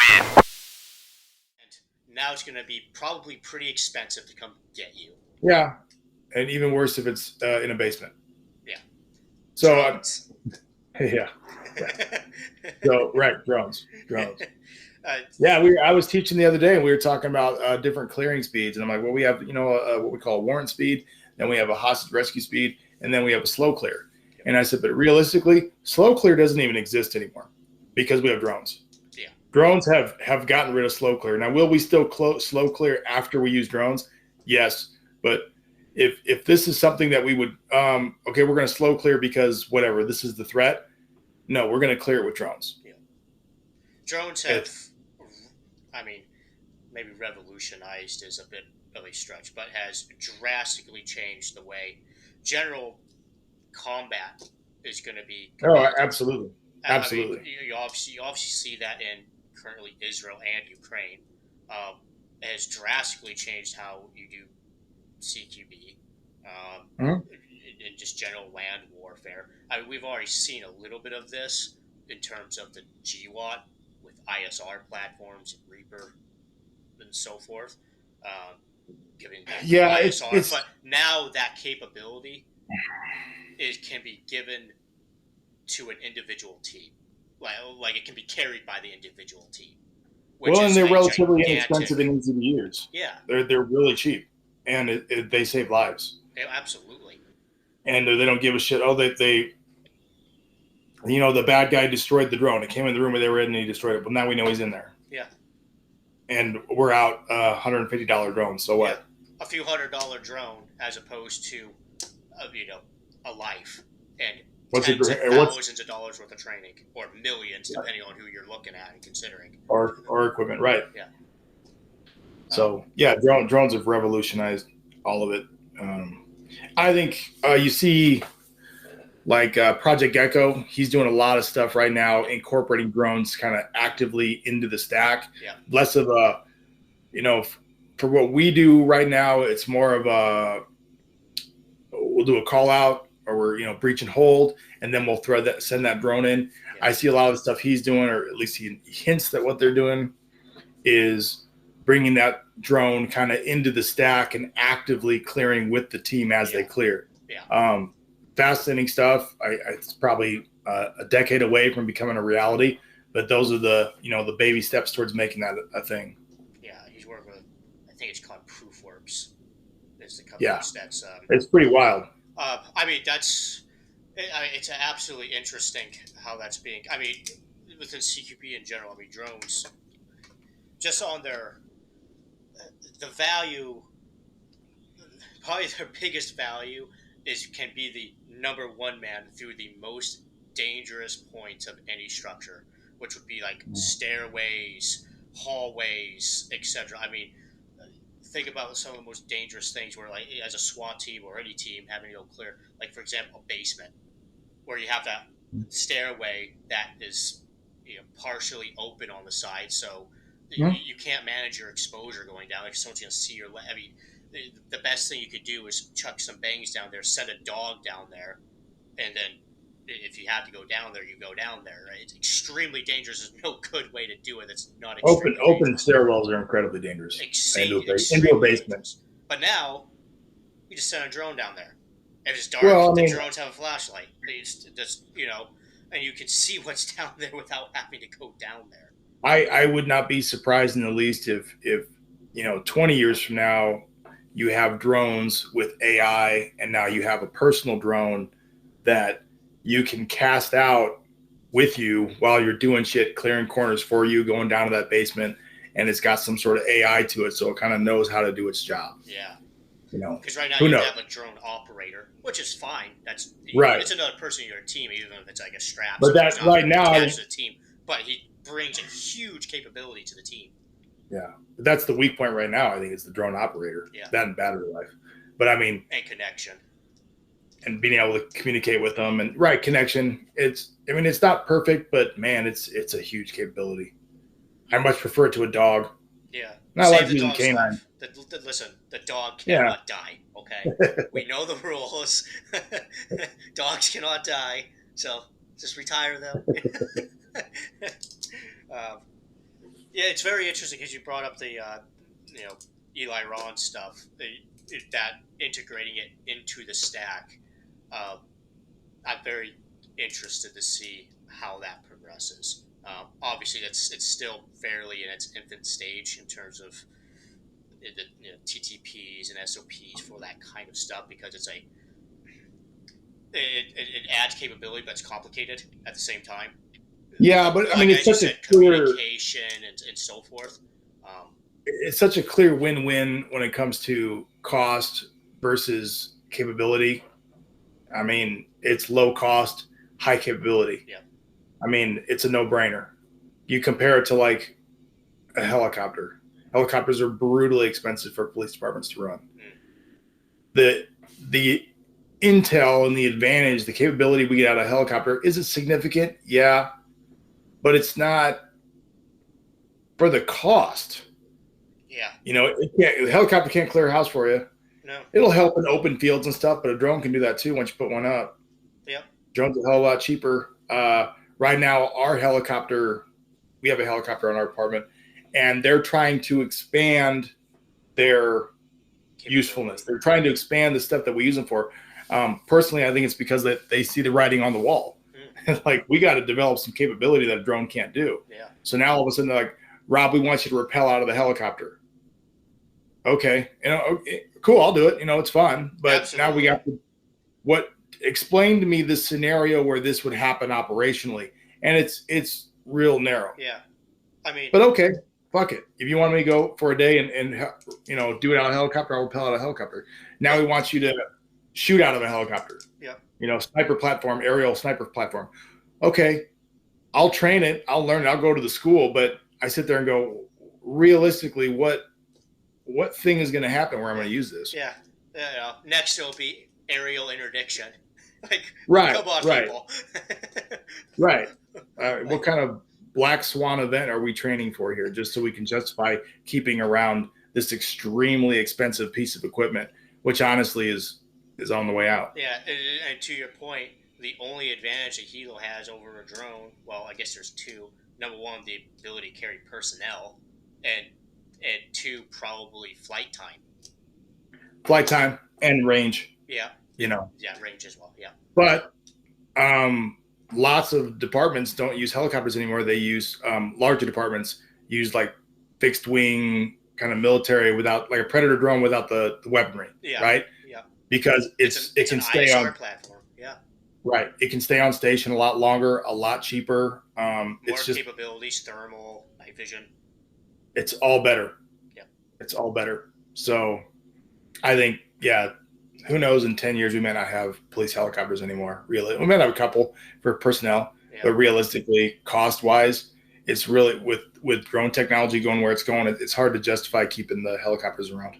And now it's going to be probably pretty expensive to come get you. Yeah, and even worse if it's in a basement. Yeah. So, Drones. yeah. So, right, drones. Yeah, I was teaching the other day, and we were talking about different clearing speeds, and I'm like, well, we have what we call a warrant speed, then we have a hostage rescue speed, and then we have a slow clear. And I said, but realistically, slow clear doesn't even exist anymore because we have drones. Yeah. Drones have gotten rid of slow clear. Now, will we still slow clear after we use drones? Yes, but if this is something that we would okay, we're going to slow clear because whatever, this is the threat. No, we're going to clear it with drones. Yeah. Drones have, I mean, maybe revolutionized is a bit of a stretch, but has drastically changed the way general combat is going to be conducted. Oh, absolutely. Absolutely. I mean, you obviously see that in currently Israel and Ukraine. It has drastically changed how you do CQB in just general land warfare. I mean, we've already seen a little bit of this in terms of the GWAT with ISR platforms and Reaper and so forth. Giving ISR, but now that capability can be given to an individual team. Like it can be carried by the individual team. Well, and they're relatively inexpensive and easy to use. Yeah, they're really cheap, and they save lives. Yeah, absolutely. And they don't give a shit. Oh, they the bad guy destroyed the drone. It came in the room where they were in, and he destroyed it. But now we know he's in there. Yeah. And we're out $150 drone. So what? Yeah. A few $100 drone as opposed to, a life and thousands of dollars worth of training, or millions, depending on who you're looking at and considering. Or equipment, right? Yeah. So drones have revolutionized all of it. I think you see, like Project Gecko, he's doing a lot of stuff right now, incorporating drones kind of actively into the stack. Yeah. Less of a, for what we do right now, it's more of we'll do a call out, or we're breach and hold, and then we'll send that drone in. Yeah. I see a lot of the stuff he's doing, or at least he hints that what they're doing is bringing that drone kind of into the stack and actively clearing with the team as they clear. Yeah. Fascinating stuff. It's probably a decade away from becoming a reality, but those are the the baby steps towards making that a thing. Yeah, he's working with, I think it's called Proofworks. Is the company that's it's pretty wild. I mean, it's absolutely interesting how that's being. I mean, within CQB in general, I mean, drones, just on the value, probably their biggest value can be the number one man through the most dangerous points of any structure, which would be like stairways, hallways, etc. I mean, think about some of the most dangerous things where, like, as a SWAT team or any team having to go clear, like, for example, a basement where you have that stairway that is partially open on the side, so you can't manage your exposure going down. Like, someone's going to see your I mean, the best thing you could do is chuck some bangs down there, set a dog down there, and then if you have to go down there, you go down there. Right? It's extremely dangerous. There's no good way to do it. It's not open stairwells are incredibly dangerous. Into a basement. But now you just send a drone down there. If it's dark, the drones have a flashlight. And you can see what's down there without having to go down there. I would not be surprised in the least if 20 years from now you have drones with AI, and now you have a personal drone that you can cast out with you while you're doing shit, clearing corners for you, going down to that basement, and it's got some sort of AI to it, so it kind of knows how to do its job. Yeah. Because right now you have a drone operator, which is fine. That's right. It's another person in your team, even if it's like a strap. But that right now, the team. But he brings a huge capability to the team. Yeah, but that's the weak point right now. I think it's the drone operator. Yeah. That and battery life. But I mean, and connection, and being able to communicate with them, and connection. It's not perfect, but man, it's a huge capability. I much prefer it to a dog. Yeah, not like using canine. Listen, the dog cannot die. Okay, we know the rules. Dogs cannot die, so just retire them. Yeah, it's very interesting because you brought up the Eli Ron stuff, that integrating it into the stack. Um, I'm very interested to see how that progresses. Obviously, it's still fairly in its infant stage in terms of the TTPs and SOPs for that kind of stuff because it adds capability, but it's complicated at the same time. Yeah, but I mean, Like as you said, communication and so forth. Um, it's such a clear win-win when it comes to cost versus capability. I mean, it's low cost, high capability. yeah, I mean, it's a no-brainer. You compare it to like a helicopter. Helicopters are brutally expensive for police departments to run. mm, The the intel and the advantage, the capability we get out of a helicopter, is it significant? Yeah, but it's not for the cost. yeah, The helicopter can't clear a house for you. no, It'll help in open fields and stuff, but a drone can do that too once you put one up. yep, Drones are a hell of a lot cheaper. Right now, we have a helicopter on our department, and they're trying to expand their usefulness. They're trying to expand the stuff that we use them for. Personally, I think it's because they see the writing on the wall. Like, we got to develop some capability that a drone can't do. Yeah. So now all of a sudden they're like, Rob, we want you to rappel out of the helicopter. Okay, okay, cool, I'll do it. It's fun. But Absolutely. Now we got to explain to me the scenario where this would happen operationally, and it's real narrow. Yeah, I mean, but okay, fuck it. If you want me to go for a day and do it out of a helicopter, I'll rappel out of a helicopter. Now we want you to shoot out of a helicopter. Yeah. Sniper platform, aerial sniper platform. Okay, I'll train it. I'll learn it. I'll go to the school. But I sit there and go, realistically, what thing is going to happen where I'm going to use this? Yeah. Next, it'll be aerial interdiction. Right. Come on, right. people. Right. What kind of black swan event are we training for here? Just so we can justify keeping around this extremely expensive piece of equipment, which honestly is on the way out. Yeah. And to your point, the only advantage that Hilo has over a drone, well, I guess there's two. Number one, the ability to carry personnel, and two, probably flight time. Flight time and range. Yeah. Yeah, range as well. Yeah. But lots of departments don't use helicopters anymore. They use larger departments use like fixed wing kind of military without, like a Predator drone without the weaponry. Yeah. Right. Yeah. Because it can stay on platform. Yeah. Right. It can stay on station a lot longer, a lot cheaper. More capabilities, thermal, night vision. It's all better. Yeah. It's all better. So I think, who knows, in 10 years, we may not have police helicopters anymore. Really. We might have a couple for personnel, but realistically, cost wise, it's really with drone technology going where it's going, it's hard to justify keeping the helicopters around.